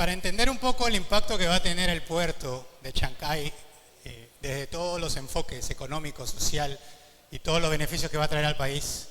Para entender un poco el impacto que va a tener el puerto de Chancay, desde todos los enfoques económico, social y todos los beneficios que va a traer al país,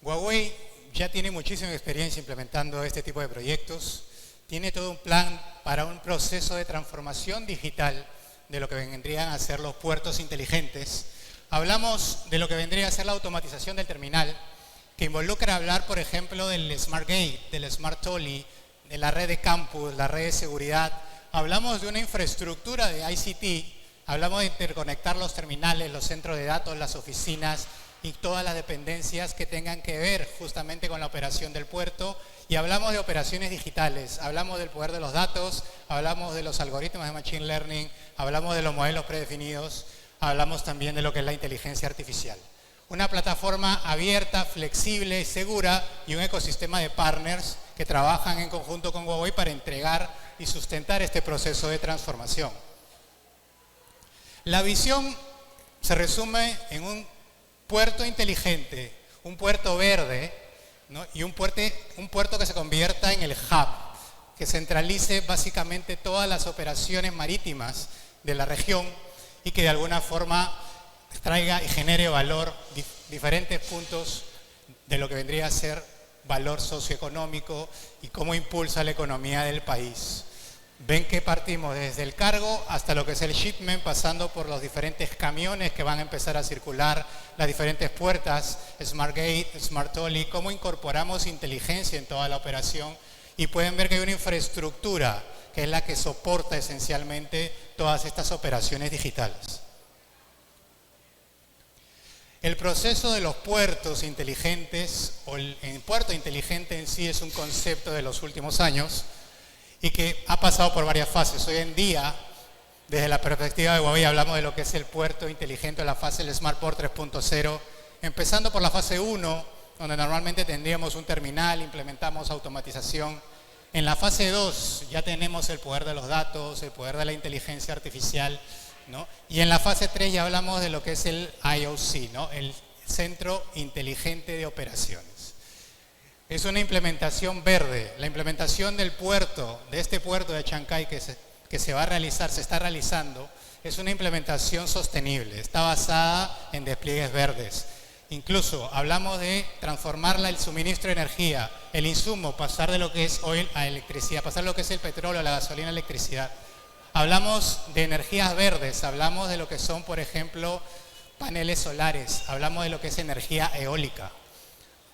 Huawei ya tiene muchísima experiencia implementando este tipo de proyectos, tiene todo un plan para un proceso de transformación digital de lo que vendrían a ser los puertos inteligentes. Hablamos de lo que vendría a ser la automatización del terminal, que involucra hablar, por ejemplo, del Smart Gate, del Smart Trolley, de la red de campus, la red de seguridad. Hablamos de una infraestructura de ICT, hablamos de interconectar los terminales, los centros de datos, las oficinas y todas las dependencias que tengan que ver justamente con la operación del puerto. Y hablamos de operaciones digitales, hablamos del poder de los datos, hablamos de los algoritmos de Machine Learning, hablamos de los modelos predefinidos, hablamos también de lo que es la inteligencia artificial. Una plataforma abierta, flexible, segura y un ecosistema de partners que trabajan en conjunto con Huawei para entregar y sustentar este proceso de transformación. La visión se resume en un puerto inteligente, un puerto verde, ¿no? Y un puerto que se convierta en el hub, que centralice básicamente todas las operaciones marítimas de la región y que de alguna forma traiga y genere valor, diferentes puntos de lo que vendría a ser valor socioeconómico y cómo impulsa la economía del país. Ven que partimos desde el cargo hasta lo que es el shipment, pasando por los diferentes camiones que van a empezar a circular, las diferentes puertas, Smart Gate, Smart Trolley, cómo incorporamos inteligencia en toda la operación y pueden ver que hay una infraestructura que es la que soporta esencialmente todas estas operaciones digitales. El proceso de los puertos inteligentes, o el puerto inteligente en sí, es un concepto de los últimos años y que ha pasado por varias fases. Hoy en día, desde la perspectiva de Huawei, hablamos de lo que es el puerto inteligente, la fase del Smart Port 3.0, empezando por la fase 1, donde normalmente tendríamos un terminal, implementamos automatización. En la fase 2 ya tenemos el poder de los datos, el poder de la inteligencia artificial, ¿no? Y en la fase 3 ya hablamos de lo que es el IOC, ¿no? El Centro Inteligente de Operaciones. Es una implementación verde. La implementación del puerto, de este puerto de Chancay que se va a realizar, se está realizando, es una implementación sostenible. Está basada en despliegues verdes. Incluso hablamos de transformar el suministro de energía, el insumo, pasar de lo que es oil a electricidad, pasar de lo que es el petróleo, la gasolina a electricidad. Hablamos de energías verdes, hablamos de lo que son, por ejemplo, paneles solares, hablamos de lo que es energía eólica,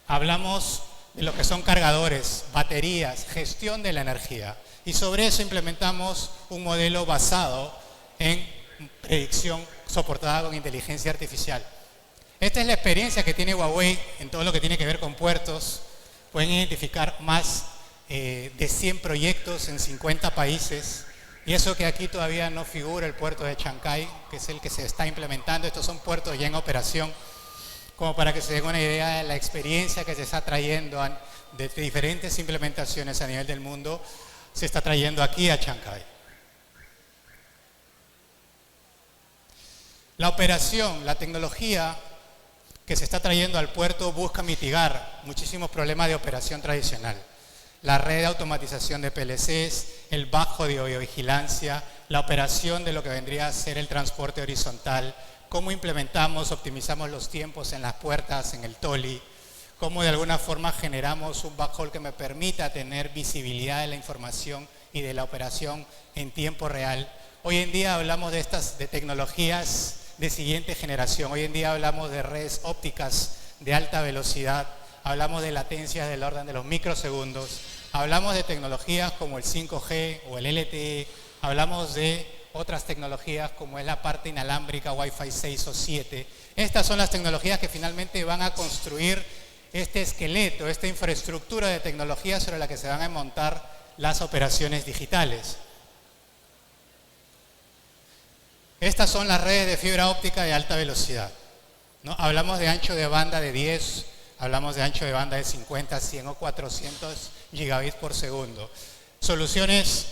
hablamos de lo que son cargadores, baterías, gestión de la energía. Y sobre eso implementamos un modelo basado en predicción soportada con inteligencia artificial. Esta es la experiencia que tiene Huawei en todo lo que tiene que ver con puertos. Pueden identificar más de 100 proyectos en 50 países. Y eso que aquí todavía no figura el puerto de Chancay, que es el que se está implementando. Estos son puertos ya en operación, como para que se den una idea de la experiencia que se está trayendo de diferentes implementaciones a nivel del mundo, se está trayendo aquí a Chancay. La operación, la tecnología que se está trayendo al puerto busca mitigar muchísimos problemas de operación tradicional. La red de automatización de PLCs, el bajo de videovigilancia, la operación de lo que vendría a ser el transporte horizontal, cómo implementamos, optimizamos los tiempos en las puertas, en el trolley, cómo de alguna forma generamos un backhaul que me permita tener visibilidad de la información y de la operación en tiempo real. Hoy en día hablamos de tecnologías de siguiente generación. Hoy en día hablamos de redes ópticas de alta velocidad, hablamos de latencias del orden de los microsegundos, hablamos de tecnologías como el 5G o el LTE, hablamos de otras tecnologías como es la parte inalámbrica, Wi-Fi 6 o 7. Estas son las tecnologías que finalmente van a construir este esqueleto, esta infraestructura de tecnología sobre la que se van a montar las operaciones digitales. Estas son las redes de fibra óptica de alta velocidad, ¿no? Hablamos de ancho de banda de 10, hablamos de ancho de banda de 50, 100 o 400 gigabits por segundo. Soluciones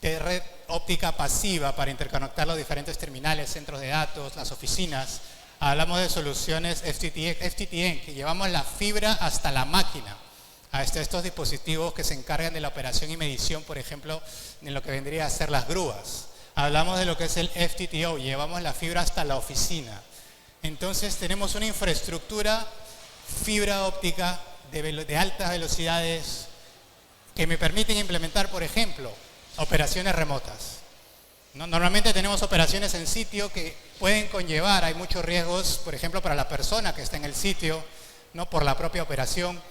de red óptica pasiva para interconectar los diferentes terminales, centros de datos, las oficinas. Hablamos de soluciones FTTN, que llevamos la fibra hasta la máquina. a estos dispositivos que se encargan de la operación y medición, por ejemplo, en lo que vendría a ser las grúas. Hablamos de lo que es el FTTO, llevamos la fibra hasta la oficina. Entonces tenemos una infraestructura fibra óptica de altas velocidades que me permiten implementar, por ejemplo, operaciones remotas. ¿No? Normalmente tenemos operaciones en sitio que pueden conllevar, hay muchos riesgos, por ejemplo, para la persona que está en el sitio, ¿no? Por la propia operación,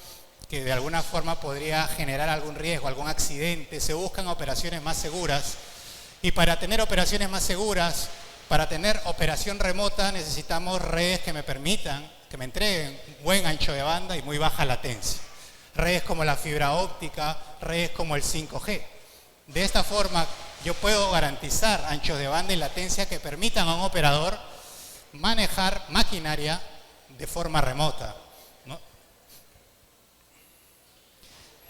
que de alguna forma podría generar algún riesgo, algún accidente. Se buscan operaciones más seguras. Y para tener operaciones más seguras, para tener operación remota, necesitamos redes que me permitan, que me entreguen buen ancho de banda y muy baja latencia. Redes como la fibra óptica, redes como el 5G. De esta forma, yo puedo garantizar anchos de banda y latencia que permitan a un operador manejar maquinaria de forma remota, ¿no?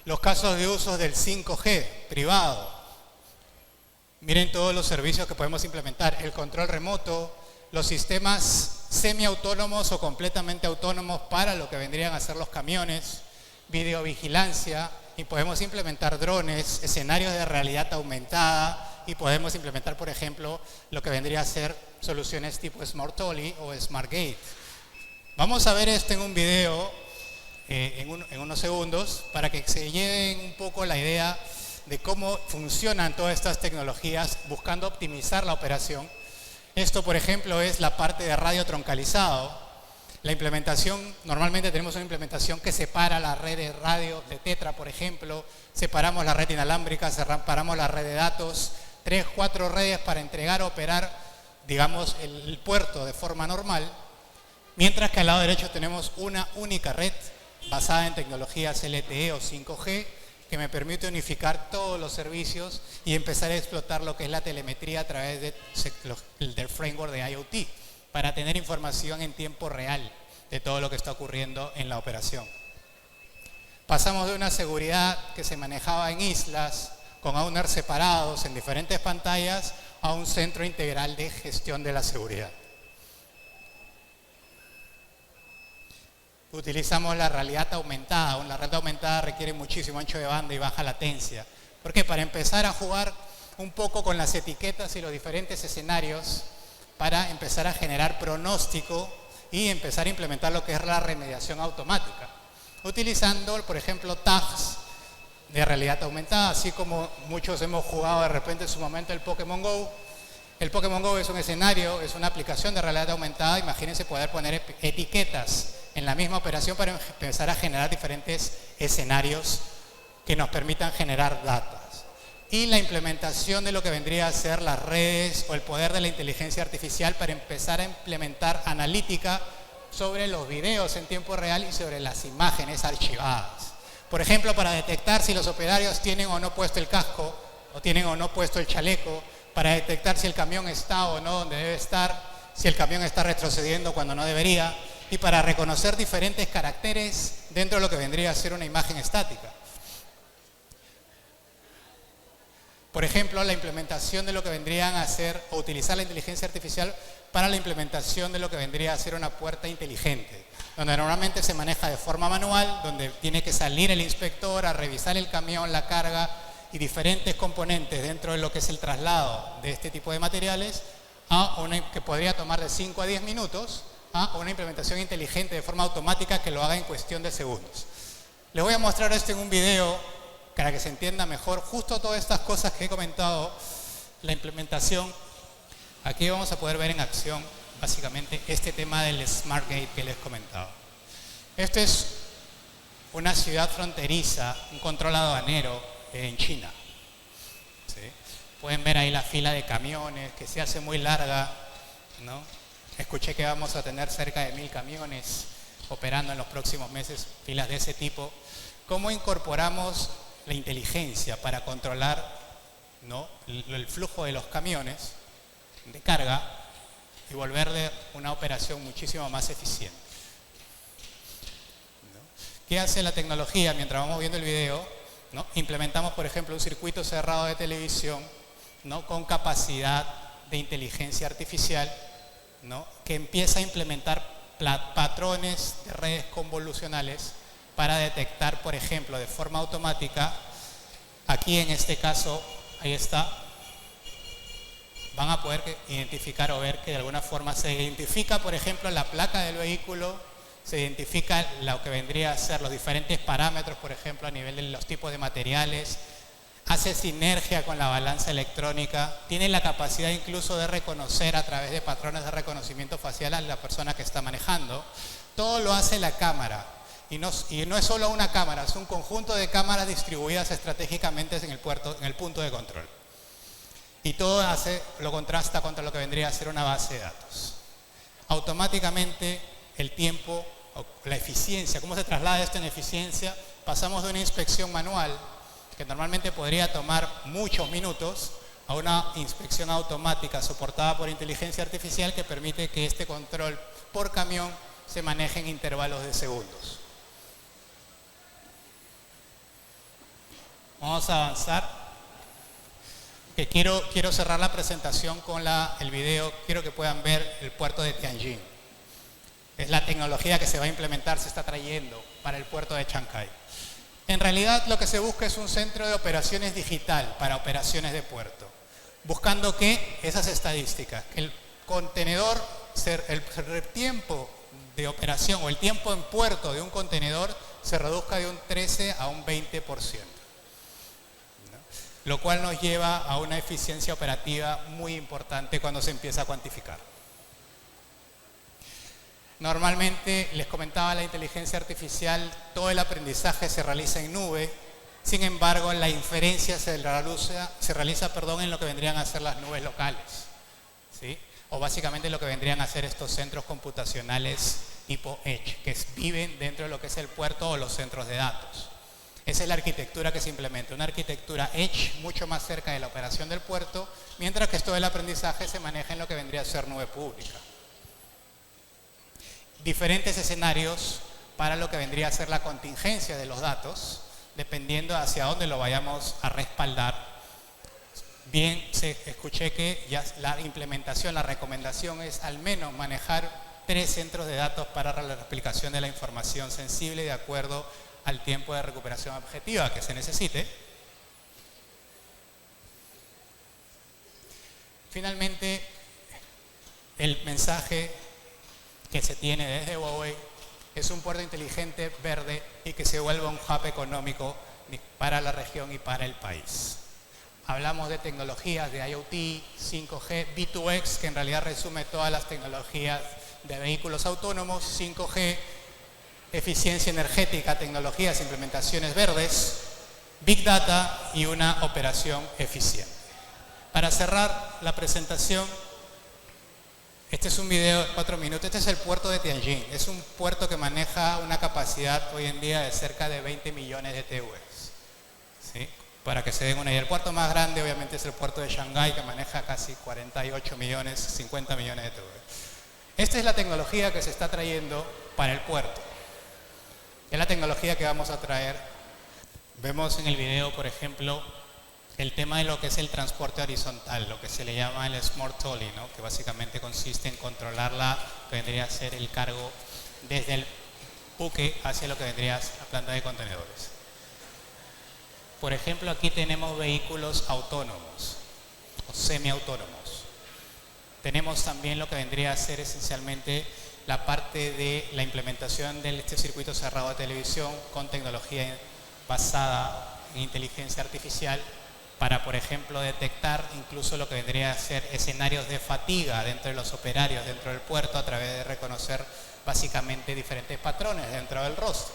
Los casos de uso del 5G privado. Miren todos los servicios que podemos implementar. El control remoto, los sistemas semiautónomos o completamente autónomos para lo que vendrían a ser los camiones, videovigilancia, y podemos implementar drones, escenarios de realidad aumentada, y podemos implementar, por ejemplo, lo que vendría a ser soluciones tipo Smart Trolley o Smart Gate. Vamos a ver esto en un video en unos segundos para que se lleven un poco la idea de cómo funcionan todas estas tecnologías buscando optimizar la operación. Esto, por ejemplo, es la parte de radio troncalizado. La implementación, normalmente tenemos una implementación que separa la red de radio de Tetra, por ejemplo, separamos la red inalámbrica, separamos la red de datos, 3, 4 redes para entregar o operar, digamos, el puerto de forma normal, mientras que al lado derecho tenemos una única red basada en tecnologías LTE o 5G, que me permite unificar todos los servicios y empezar a explotar lo que es la telemetría a través del framework de IoT, para tener información en tiempo real de todo lo que está ocurriendo en la operación. Pasamos de una seguridad que se manejaba en islas, con owners separados en diferentes pantallas, a un centro integral de gestión de la seguridad. Utilizamos la realidad aumentada. La red aumentada requiere muchísimo ancho de banda y baja latencia. Porque para empezar a jugar un poco con las etiquetas y los diferentes escenarios, para empezar a generar pronóstico y empezar a implementar lo que es la remediación automática, utilizando, por ejemplo, tags de realidad aumentada, así como muchos hemos jugado de repente en su momento el Pokémon Go. El Pokémon Go es un escenario, es una aplicación de realidad aumentada. Imagínense poder poner etiquetas en la misma operación para empezar a generar diferentes escenarios que nos permitan generar datos. Y la implementación de lo que vendría a ser las redes o el poder de la inteligencia artificial para empezar a implementar analítica sobre los videos en tiempo real y sobre las imágenes archivadas. Por ejemplo, para detectar si los operarios tienen o no puesto el casco o tienen o no puesto el chaleco, para detectar si el camión está o no donde debe estar, si el camión está retrocediendo cuando no debería, y para reconocer diferentes caracteres dentro de lo que vendría a ser una imagen estática. Por ejemplo, la implementación de lo que vendrían a ser, o utilizar la inteligencia artificial para la implementación de lo que vendría a ser una puerta inteligente, donde normalmente se maneja de forma manual, donde tiene que salir el inspector a revisar el camión, la carga y diferentes componentes dentro de lo que es el traslado de este tipo de materiales, que podría tomar de 5 a 10 minutos, a una implementación inteligente de forma automática que lo haga en cuestión de segundos. Les voy a mostrar esto en un video para que se entienda mejor justo todas estas cosas que he comentado, la implementación. Aquí vamos a poder ver en acción básicamente este tema del Smart Gate que les comentaba. Esto es una ciudad fronteriza, un control aduanero en China. ¿Sí? Pueden ver ahí la fila de camiones que se hace muy larga, ¿no? Escuché que vamos a tener cerca de 1000 camiones operando en los próximos meses, filas de ese tipo. ¿Cómo incorporamos la inteligencia para controlar, ¿no?, el flujo de los camiones de carga y volverle una operación muchísimo más eficiente? ¿No? ¿Qué hace la tecnología? Mientras vamos viendo el video, ¿no?, implementamos, por ejemplo, un circuito cerrado de televisión, ¿no?, con capacidad de inteligencia artificial, ¿no?, que empieza a implementar patrones de redes convolucionales para detectar, por ejemplo, de forma automática, aquí en este caso, ahí está, van a poder identificar o ver que de alguna forma se identifica, por ejemplo, la placa del vehículo, se identifica lo que vendría a ser los diferentes parámetros, por ejemplo, a nivel de los tipos de materiales, hace sinergia con la balanza electrónica, tiene la capacidad incluso de reconocer a través de patrones de reconocimiento facial a la persona que está manejando. Todo lo hace la cámara. Y no es solo una cámara, es un conjunto de cámaras distribuidas estratégicamente en el punto de control. Y todo lo contrasta contra lo que vendría a ser una base de datos. Automáticamente el tiempo, la eficiencia, ¿cómo se traslada esto en eficiencia? Pasamos de una inspección manual, que normalmente podría tomar muchos minutos, a una inspección automática soportada por inteligencia artificial que permite que este control por camión se maneje en intervalos de segundos. Vamos a avanzar. Que quiero cerrar la presentación con el video. Quiero que puedan ver el puerto de Tianjin. Es la tecnología que se va a implementar, se está trayendo para el puerto de Chancay. En realidad lo que se busca es un centro de operaciones digital para operaciones de puerto. Buscando que esas estadísticas, que el contenedor, el tiempo de operación o el tiempo en puerto de un contenedor se reduzca de un 13 a un 20%. Lo cual nos lleva a una eficiencia operativa muy importante cuando se empieza a cuantificar. Normalmente, les comentaba, la inteligencia artificial, todo el aprendizaje se realiza en nube, sin embargo, la inferencia se realiza en lo que vendrían a ser las nubes locales, ¿sí? O básicamente lo que vendrían a ser estos centros computacionales tipo Edge, que viven dentro de lo que es el puerto o los centros de datos. Esa es la arquitectura que se implementa, una arquitectura Edge mucho más cerca de la operación del puerto, mientras que todo el aprendizaje se maneja en lo que vendría a ser nube pública. Diferentes escenarios para lo que vendría a ser la contingencia de los datos, dependiendo hacia dónde lo vayamos a respaldar. Bien, escuché que ya la implementación, la recomendación es al menos manejar 3 centros de datos para la replicación de la información sensible de acuerdo al tiempo de recuperación objetiva que se necesite. Finalmente, el mensaje que se tiene desde Huawei es un puerto inteligente, verde y que se vuelva un hub económico para la región y para el país. Hablamos de tecnologías de IoT, 5G, V2X, que en realidad resume todas las tecnologías de vehículos autónomos, 5G, eficiencia energética, tecnologías, implementaciones verdes, Big Data y una operación eficiente. Para cerrar la presentación, este es un video de 4 minutos. Este es el puerto de Tianjin. Es un puerto que maneja una capacidad hoy en día de cerca de 20 millones de TEUs. ¿Sí? Para que se den una idea. El puerto más grande obviamente es el puerto de Shanghái, que maneja casi 48 millones, 50 millones de TEUs. Esta es la tecnología que se está trayendo para el puerto. Es la tecnología que vamos a traer. Vemos en el video, por ejemplo, el tema de lo que es el transporte horizontal, lo que se le llama el Smart Trolley, ¿no? Que básicamente consiste en controlar que vendría a ser el cargo desde el buque hacia lo que vendría a ser la planta de contenedores. Por ejemplo, aquí tenemos vehículos autónomos o semiautónomos. Tenemos también lo que vendría a ser esencialmente la parte de la implementación de este circuito cerrado de televisión con tecnología basada en inteligencia artificial para, por ejemplo, detectar incluso lo que vendría a ser escenarios de fatiga dentro de los operarios dentro del puerto a través de reconocer básicamente diferentes patrones dentro del rostro,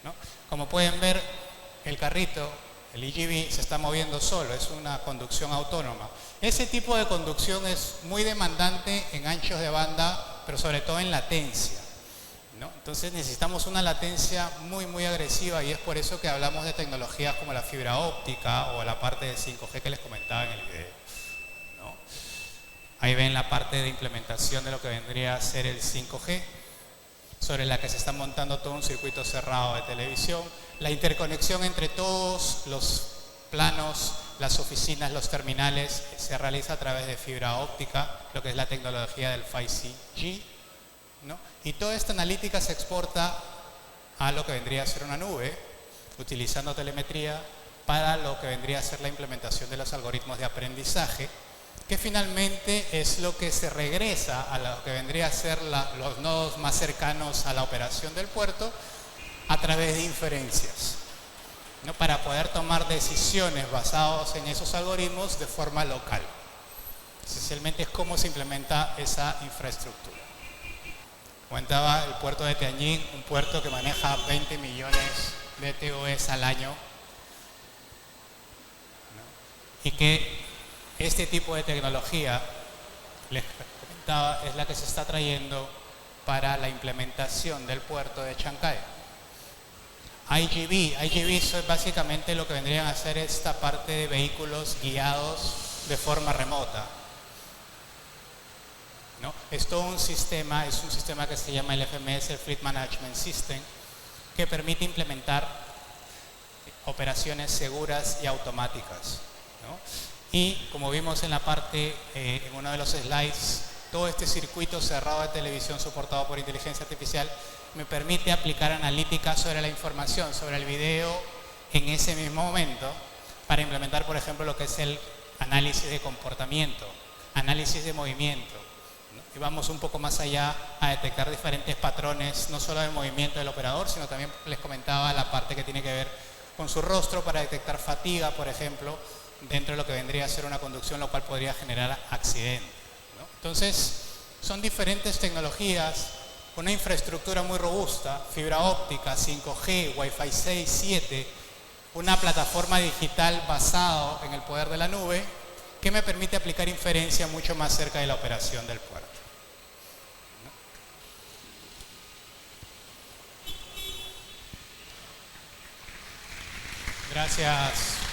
¿no? Como pueden ver, el carrito, el EGV, se está moviendo solo, es una conducción autónoma. Ese tipo de conducción es muy demandante en anchos de banda, pero sobre todo en latencia, ¿no? Entonces necesitamos una latencia muy agresiva y es por eso que hablamos de tecnologías como la fibra óptica o la parte de 5G que les comentaba en el video, ¿no? Ahí ven la parte de implementación de lo que vendría a ser el 5G, sobre la que se está montando todo un circuito cerrado de televisión. La interconexión entre todos los planos, las oficinas, los terminales, se realiza a través de fibra óptica, lo que es la tecnología del 5G, ¿no? Y toda esta analítica se exporta a lo que vendría a ser una nube, utilizando telemetría para lo que vendría a ser la implementación de los algoritmos de aprendizaje, que finalmente es lo que se regresa a lo que vendría a ser los nodos más cercanos a la operación del puerto a través de inferencias, ¿no? Para poder tomar decisiones basadas en esos algoritmos de forma local. Esencialmente es cómo se implementa esa infraestructura. Comentaba el puerto de Tianjin, un puerto que maneja 20 millones de TOEs al año, ¿no? Y que este tipo de tecnología, les comentaba, es la que se está trayendo para la implementación del puerto de Chancay. IGV es básicamente lo que vendrían a hacer esta parte de vehículos guiados de forma remota, ¿no? Es todo un sistema, es un sistema que se llama el FMS, el Fleet Management System, que permite implementar operaciones seguras y automáticas, ¿no? Y como vimos en la parte, en uno de los slides, todo este circuito cerrado de televisión soportado por inteligencia artificial me permite aplicar analítica sobre la información, sobre el video en ese mismo momento, para implementar, por ejemplo, lo que es el análisis de comportamiento, análisis de movimiento, ¿no? Y vamos un poco más allá a detectar diferentes patrones, no solo del movimiento del operador, sino también les comentaba la parte que tiene que ver con su rostro para detectar fatiga, por ejemplo, dentro de lo que vendría a ser una conducción, lo cual podría generar accidente, ¿no? Entonces, son diferentes tecnologías, una infraestructura muy robusta, fibra óptica, 5G, Wi-Fi 6, 7, una plataforma digital basada en el poder de la nube que me permite aplicar inferencia mucho más cerca de la operación del puerto, ¿no? Gracias.